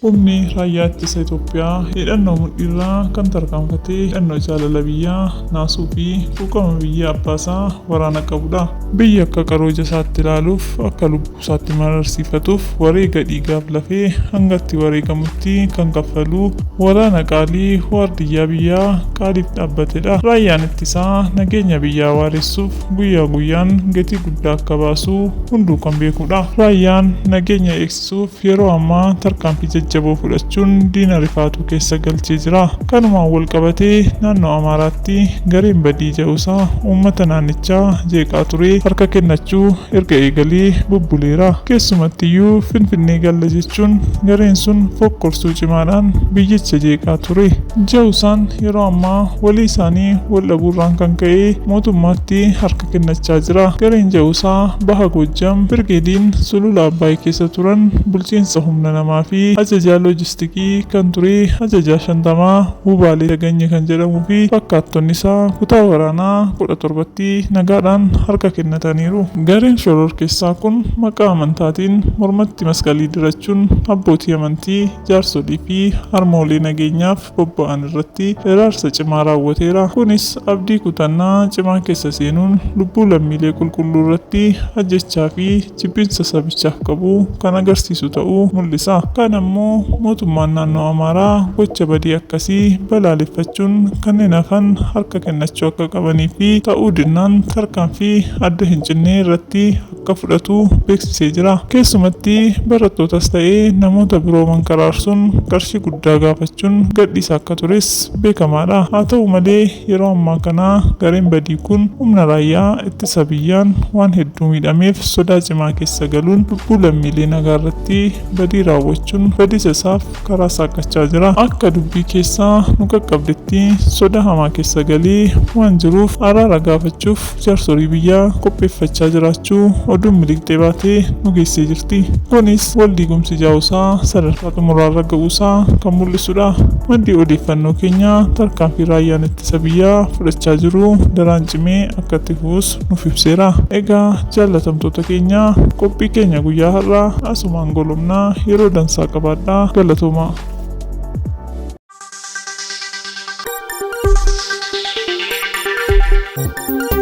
Humni raayyaa ittisa Itoophiyaa hidhannoo mudhiirraa kan tarkaanfatee hidhannoo jaalala biyyaa naasuu fi quuqama biyya abbaasaa waraana qabudha. Biyya akka qarooja isaatti ilaaluuf akka lubbuu isaatti mararsiifatuuf wareega dhiigaaf lafee hangatti wareegamutti kan kaffalu waraana qaalii waardiyyaa biyyaa qaaliif dhaabbatedha. Raayyaan ittisaa nageenya biyyaa waaressuuf guyyaa guyyaan gatii guddaa akka baasu hunduu kan beekudha. Raayyaan nageenya eegsisuuf yeroo ammaa tarkaanfii jajjaboo fudhachuun diina rifaatuu keessa galchee jira. Kanumaan wal qabatee naannoo Amaaraatti gareen badii ja'uusaa uummata naannichaa jeeqaa ture harka kennachuu erga eegalee bubbuleera. Keessumattiyyuu Finfinnee galla jechuun gareen sun fokkorsuu cimaadhaan biyyicha jeeqaa ture. Ja'uusaan yeroo ammaa walii isaanii wal dhabuurraan kan ka'e mootummaatti harka kennachaa jira. Gareen ja'uusaa baha Goojjam birgeediin sulula Abbaay keessa turan bulchiinsa humna namaa fi ajajaa loojistikii kan ture ajajaa 50 Hubaalee Daganye kan jedhamuu fi fakkaattonni isaa kutaa waraanaa 17tti nagaadhaan harka kennataniiru. Gareen shororkeessaa kun maqaa amantaatiin mormatti masqalii dirachuun abbootii amantii, jaarsolii fi harmoolee nageenyaaf bobba'an irratti hiraarsa cimaa raawwateera. Kunis abdii kutannaa cimaa keessa seenuun lubbuu lammiilee qulqulluu irratti ajjechaa fi jibbinsa sabichaaf qabu kan agarsiisu ta'uu mul'isa. Kan ammoo mootummaan naannoo Amaaraa gocha badii akkasii balaaleffachuun kanneen hafan harka kennachuu akka qabanii fi ta'uu dinnaan tarkaanfii adda hin cinne irratti akka fudhatu beeksisee jira. Keessumatti barattootas ta'ee namoota biroo mankaraarsuun qarshii guddaa gaafachuun gadhiisa akka tures beekamaadha. Haa ta'u malee yeroo ammaa kana gareen badii kun humna raayyaa ittisa biyyaan waan hedduu miidhameef sodaa cimaa keessa galuun lubbuu lammiilee nagaa irratti badii raawwachuun badiisa isaaf karaa saaqachaa jira. Akka dubbii keessaa nu qaqqabdetti sodaa hamaa keessa galee waan jiruuf araara gaafachuuf jaarsolii biyyaa qopheeffachaa jiraachuu oduun miliqxee baatee nu geessee jirti. Kunis wal diigumsi jaa'uusaa sadarkaa xumuraarra ga'uusaa kan mul'isudha. Maddi odeeffannoo keenya tarkaanfii raayyaan ittisa biyyaa fudhachaa jiru daraan cimee akka itti fufus nuuf ibseera. Egaa jaallatamtoota keenya qophii keenya guyyaa har'aa asumaan golomnaa yeroo dansaa qabaadhaa. Galatooma. Thank you.